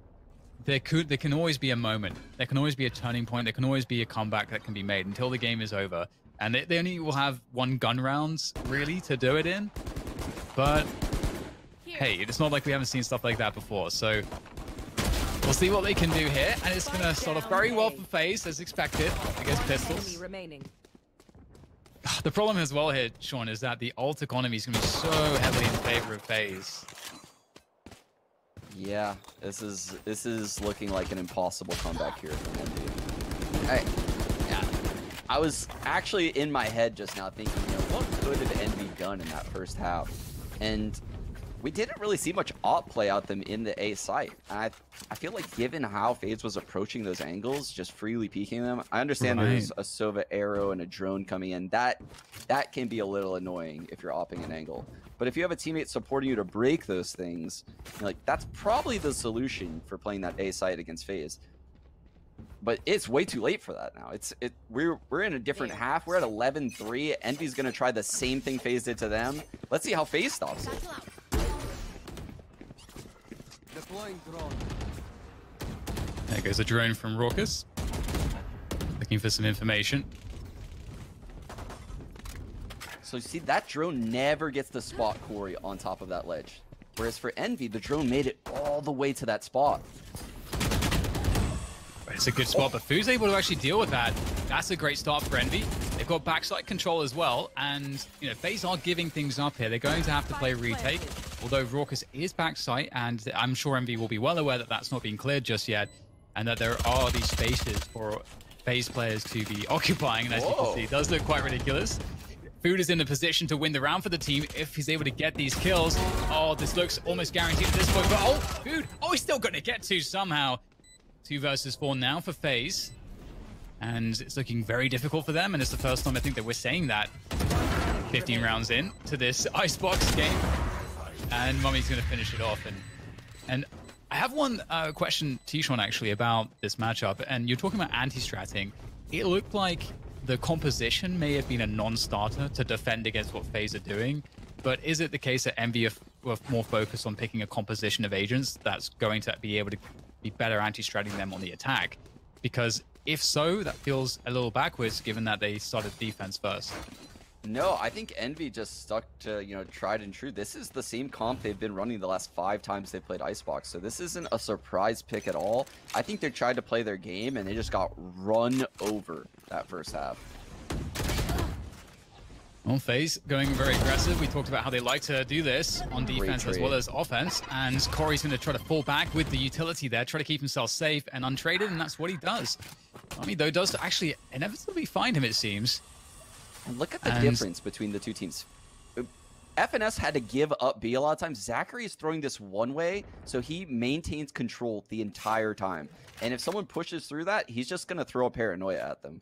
there can always be a moment. There can always be a turning point. There can always be a comeback that can be made until the game is over. And they only will have one gun round, really, to do it in. But, hey, it's not like we haven't seen stuff like that before. So, we'll see what they can do here. And it's going to start off very well for FaZe, as expected, against Pistols. The problem as well here, Sean, is that the ult economy is going to be so heavily in favor of FaZe. Yeah, this is looking like an impossible comeback here from Envy. I was actually in my head just now thinking, what could have Envy done in that first half? And we didn't really see much op play out them in the A site. I feel like given how FaZe was approaching those angles, just freely peeking them, I understand there's a Sova arrow and a drone coming in. That can be a little annoying if you're opping an angle. But if you have a teammate supporting you to break those things, that's probably the solution for playing that A site against FaZe. But it's way too late for that now. We're in a different half. We're at 11-3. Envy's gonna try the same thing FaZe did to them. Let's see how FaZe stops it. There goes a drone from Raucus. Looking for some information. So you see, that drone never gets to spot Corey on top of that ledge. Whereas for Envy, the drone made it all the way to that spot. It's a good spot, but Fu's able to actually deal with that. That's a great start for Envy. They've got backside control as well, and FaZe are giving things up here. They're going to have to play retake, although Raucus is backside, and I'm sure Envy will be well aware that that's not being cleared just yet, and that there are these spaces for FaZe players to be occupying, and as you can see, it does look quite ridiculous. Food is in a position to win the round for the team if he's able to get these kills. Oh, this looks almost guaranteed at this point, but Food, he's still going to get to somehow. 2 versus 4 now for FaZe. And it's looking very difficult for them, and it's the first time I think that we're saying that 15 rounds in to this Icebox game. And Mummy's going to finish it off. And I have one question to you, Sean, actually, about this matchup. And you're talking about anti-stratting. It looked like the composition may have been a non-starter to defend against what FaZe are doing. But is it the case that Envy were more focused on picking a composition of agents that's going to be able to be better anti-stratting them on the attack? Because if so, that feels a little backwards given that they started defense first. No, I think Envy just stuck to, tried and true. This is the same comp they've been running the last 5 times they played Icebox. So this isn't a surprise pick at all. I think they tried to play their game and they just got run over that first half. Well, FaZe going very aggressive. We talked about how they like to do this on defense as well as offense. And Corey's going to try to fall back with the utility there, try to keep himself safe and untraded, and that's what he does. Tommy, though, does actually inevitably find him, it seems. And look at the difference between the two teams. FNS had to give up B a lot of times. Zachary is throwing this one way, so he maintains control the entire time. And if someone pushes through that, he's just going to throw a paranoia at them.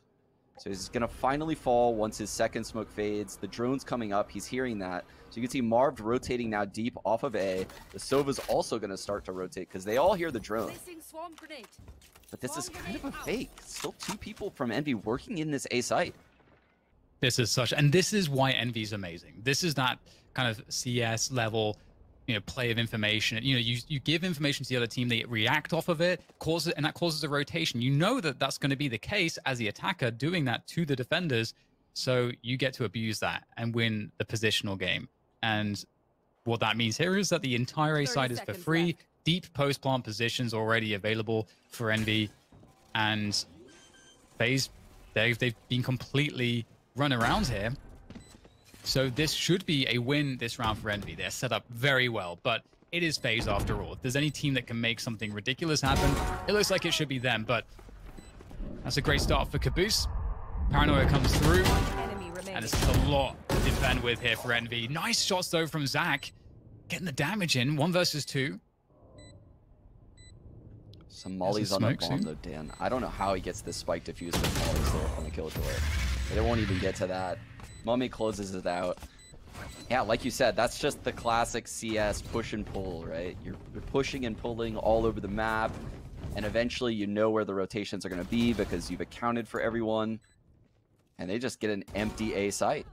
So he's going to finally fall once his second smoke fades. The drone's coming up. He's hearing that. So you can see Marv rotating now deep off of A. The Sova's also going to start to rotate because they all hear the drone. But this is kind of a fake. Still 2 people from Envy working in this A site. This is such, and this is why Envy's amazing. This is that kind of CS level, play of information. You give information to the other team, they react off of it, and that causes a rotation. You know that that's going to be the case as the attacker doing that to the defenders, so you get to abuse that and win the positional game. And what that means here is that the entire A side is for free. Deep post-plant positions already available for Envy, and FaZe, they've been completely run around here. So this should be a win this round for Envy. They're set up very well, but it is FaZe after all. If there's any team that can make something ridiculous happen, it looks like it should be them, but that's a great start for Caboose. Paranoia comes through, and it's a lot to defend with here for Envy. Nice shots though from Zach, getting the damage in, 1 versus 2. Some mollies on the bomb though, Dan. I don't know how he gets this spike defused with mollies there on the killjoy. They won't even get to that. Mummy closes it out. Yeah, like you said, that's just the classic CS push and pull, right? You're pushing and pulling all over the map, and eventually you know where the rotations are going to be because you've accounted for everyone, and they just get an empty A site.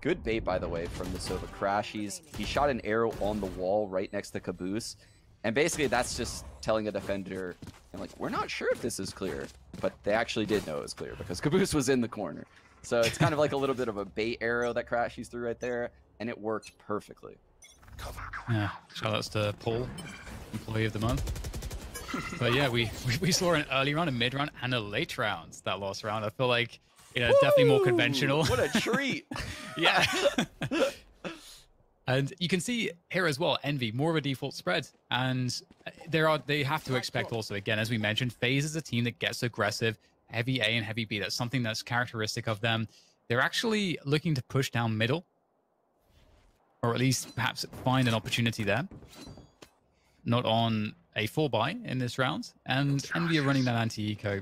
Good bait, by the way, from the Sova Crash. He shot an arrow on the wall right next to Caboose, and basically that's just telling a defender, and like, we're not sure if this is clear, but they actually did know it was clear because Caboose was in the corner. So it's kind of like a little bit of a bait arrow that Crashies threw right there, and it worked perfectly. Yeah, shoutouts to Paul, employee of the month. But yeah, we saw an early round, a mid round, and a late round that last round. I feel like definitely more conventional. What a treat! Yeah. And you can see here as well, Envy, more of a default spread. And they have to expect also, again, as we mentioned, FaZe is a team that gets aggressive, heavy A and heavy B. That's something that's characteristic of them. They're actually looking to push down middle, or at least perhaps find an opportunity there. Not on a 4-buy in this round. And Envy are running that anti-eco.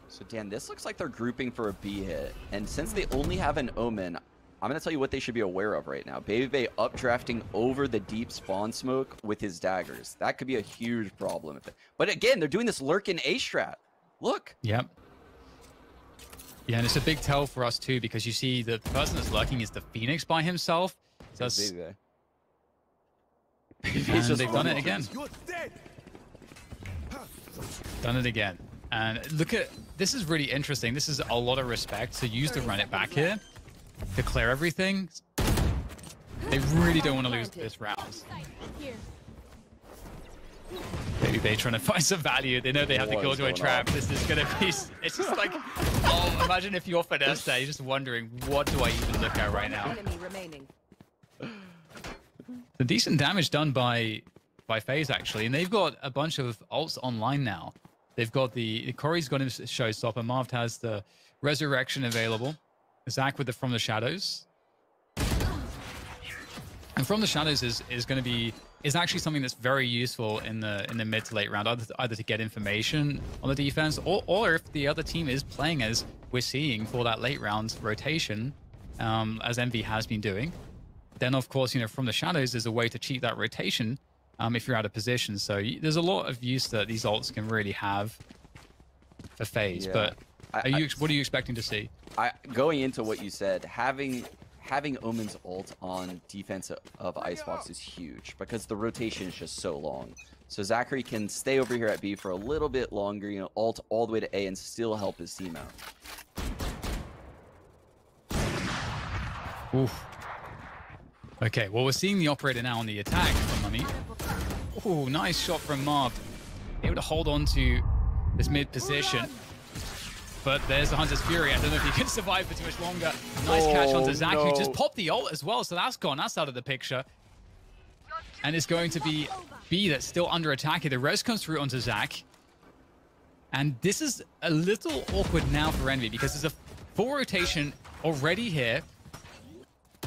So Dan, this looks like they're grouping for a B hit. And since they only have an Omen, I'm going to tell you what they should be aware of right now. Baby Bay updrafting over the deep spawn smoke with his daggers. That could be a huge problem. But again, they're doing this lurkin A strat. Look. Yep. Yeah, and it's a big tell for us too, because you see the person that's lurking is the Phoenix by himself. So that's... And they've done it again. Done it again. And look at, this is really interesting. This is a lot of respect. So use to run it back here to clear everything. They really don't want to lose this round. Baby Bay trying to find some value. They know they have the killjoy trap. This is going to be... It's just like... Oh, imagine if you're Finesse there. You're just wondering, what do I even look at right now? The decent damage done by FaZe, actually. And they've got a bunch of ults online now. They've got the Corey's got his Showstopper. Marv has the Resurrection available. Zach with the From the Shadows. And From the Shadows is going to be... is actually something that's very useful in the mid to late round, either to get information on the defense, or if the other team is playing as we're seeing for that late round rotation, as Envy has been doing. Then, of course, From the Shadows is a way to cheat that rotation if you're out of position. So there's a lot of use that these ults can really have for FaZe. Yeah. But what are you expecting to see? Going into what you said, having Omen's ult on defense of Icebox is huge because the rotation is just so long. So Zachary can stay over here at B for a little bit longer, ult all the way to A and still help his team out. Oof. Okay, well, we're seeing the operator now on the attack from Mummy. Oh, nice shot from Marv. Able to hold on to this mid position. But there's the Hunter's Fury. I don't know if he can survive for too much longer. Nice catch onto Zach, who just popped the ult as well. So that's gone. That's out of the picture. And it's going to be B that's still under attack here. The res comes through onto Zach. And this is a little awkward now for Envy because there's a full rotation already here.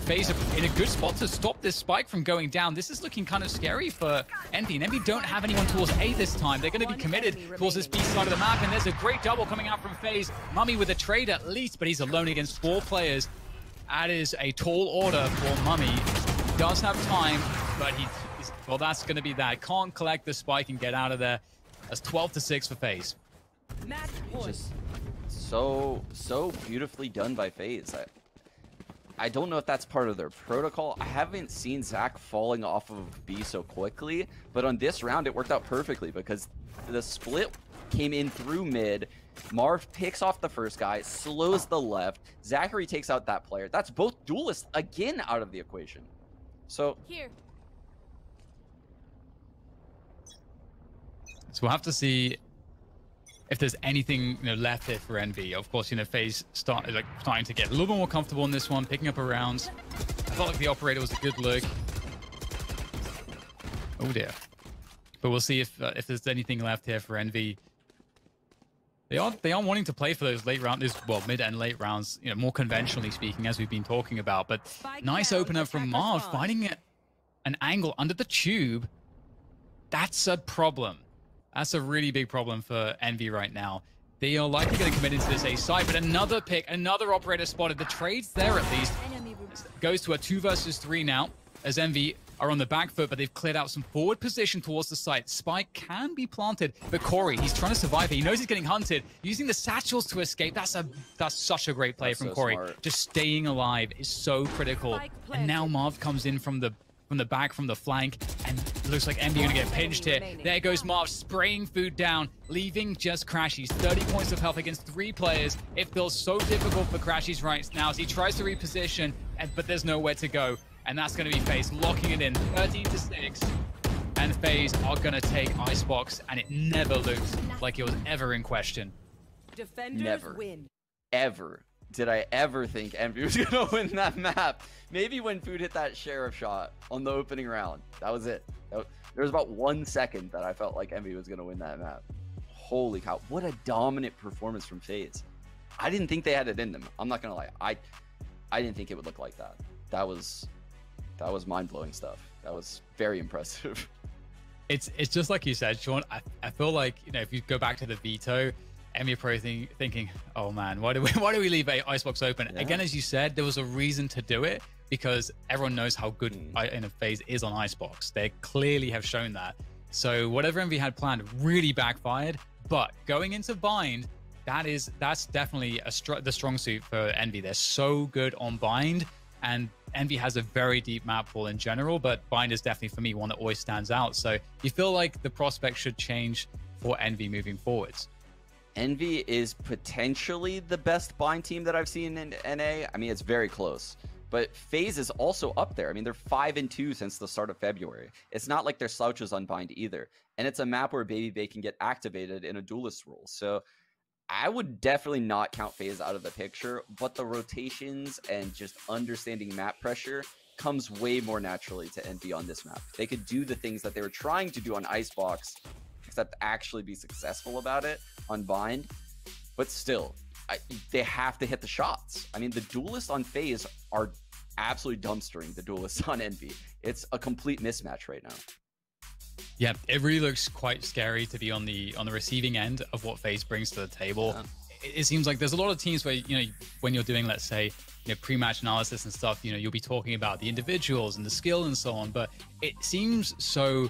FaZe in a good spot to stop this spike from going down. This is looking kind of scary for Envy. And Envy don't have anyone towards A this time. They're going to be committed towards this B side of the map. And there's a great double coming out from FaZe. Mummy with a trade at least, but he's alone against 4 players. That is a tall order for Mummy. He does have time, but well, that's going to be that. Can't collect the spike and get out of there. That's 12-6 for FaZe. Just so beautifully done by FaZe. I don't know if that's part of their protocol. I haven't seen Zach falling off of B so quickly, but on this round, it worked out perfectly because the split came in through mid. Marv picks off the first guy, slows the left. Zachary takes out that player. That's both duelists again out of the equation. So here. So we'll have to see if there's anything left here for Envy. Of course, FaZe starting to get a little bit more comfortable in this one, picking up a round. I felt like the operator was a good look. Oh dear. But we'll see if there's anything left here for Envy. They are wanting to play for those late rounds, well, mid and late rounds, more conventionally speaking, as we've been talking about. But nice opener from Marv, finding an angle under the tube. That's a problem. That's a really big problem for Envy right now. They are likely going to commit into this A side, but another pick, another operator spotted. The trade's there at least. Goes to a 2 versus 3 now, as Envy are on the back foot, but they've cleared out some forward position towards the site. Spike can be planted, but Corey, he's trying to survive here. He knows he's getting hunted. Using the satchels to escape. That's such a great play from Corey. Smart. Just staying alive is so critical. And now Marv comes in from the back, from the flank, and it looks like Envy are going to get pinched here. There goes Marv, spraying food down, leaving just Crashies. 30 points of health against 3 players. It feels so difficult for Crashies right now as he tries to reposition, but there's nowhere to go. And that's going to be FaZe locking it in, 13-6. And FaZe are going to take Icebox, and it never looked like it was ever in question. Never, ever did I ever think Envy was going to win that map. Maybe when Food hit that Sheriff shot on the opening round. That was it. There was about 1 second that I felt like Envy was going to win that map. Holy cow. What a dominant performance from FaZe. I didn't think they had it in them. I'm not going to lie. I didn't think it would look like that. That was mind-blowing stuff. That was very impressive. It's just like you said, Sean. I feel like, if you go back to the veto, Envy are probably thinking, oh man, why do we leave Icebox open? Yeah. Again, as you said, there was a reason to do it because everyone knows how good FaZe is on Icebox. They clearly have shown that. So whatever Envy had planned really backfired. But going into Bind, that's definitely the strong suit for Envy. They're so good on Bind, and Envy has a very deep map pool in general, but Bind is definitely, for me, one that always stands out. So you feel like the prospect should change for Envy moving forwards. Envy is potentially the best Bind team that I've seen in NA. I mean, it's very close. But FaZe is also up there. I mean, they're 5-2 since the start of February. It's not like they're slouches on Bind either. And it's a map where Baby Bay can get activated in a duelist role. So I would definitely not count FaZe out of the picture, but the rotations and just understanding map pressure comes way more naturally to Envy on this map. They could do the things that they were trying to do on Icebox, except actually be successful about it on Bind. But still, they have to hit the shots. I mean, the duelists on FaZe are absolutely dumpstering the duelists on Envy. It's a complete mismatch right now. Yeah, it really looks quite scary to be on the receiving end of what FaZe brings to the table. Yeah. It seems like there's a lot of teams where, when you're doing, let's say, pre-match analysis and stuff, you'll be talking about the individuals and the skill and so on, but it seems so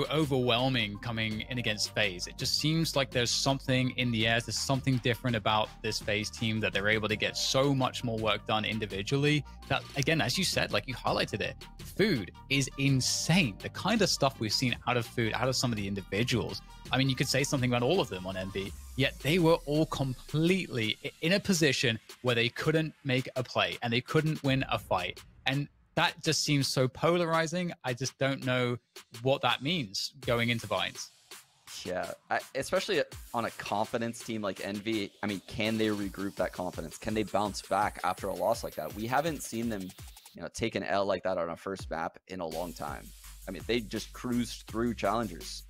overwhelming coming in against FaZe. It just seems like there's something in the air. There's something different about this FaZe team that they're able to get so much more work done individually. That, again, as you said, like you highlighted it, Food is insane. The kind of stuff we've seen out of Food, out of some of the individuals. I mean, you could say something about all of them on Envy, yet they were all completely in a position where they couldn't make a play and they couldn't win a fight. And that just seems so polarizing. I just don't know what that means going into Binds. Yeah, especially on a confidence team like Envy. I mean, can they regroup that confidence? Can they bounce back after a loss like that? We haven't seen them, take an L like that on a first map in a long time. I mean, they just cruised through challengers.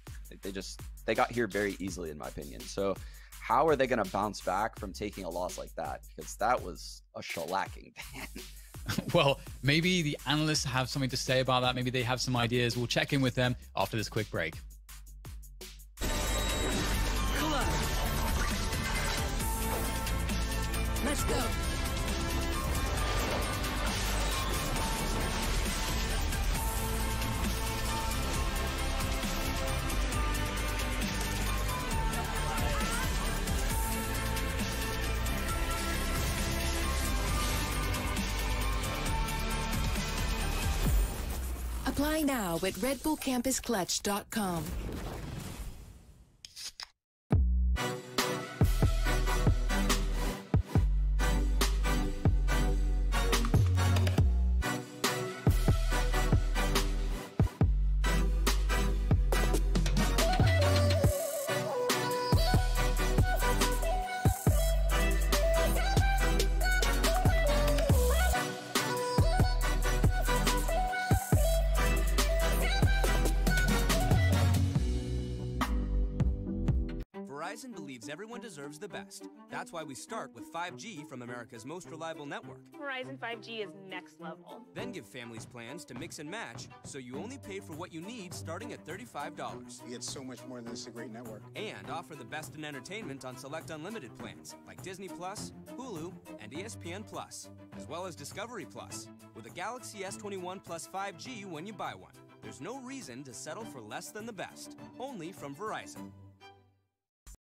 They got here very easily, in my opinion. So how are they going to bounce back from taking a loss like that? Because that was a shellacking. Well, maybe the analysts have something to say about that. Maybe they have some ideas. We'll check in with them after this quick break. Let's go. Apply now at redbullcampusclutch.com. Verizon believes everyone deserves the best. That's why we start with 5G from America's most reliable network. Verizon 5G is next level. Then give families plans to mix and match, so you only pay for what you need starting at $35. You get so much more than this, a great network. And offer the best in entertainment on select unlimited plans, like Disney+, Hulu, and ESPN+, as well as Discovery+, with a Galaxy S21 Plus 5G when you buy one. There's no reason to settle for less than the best, only from Verizon.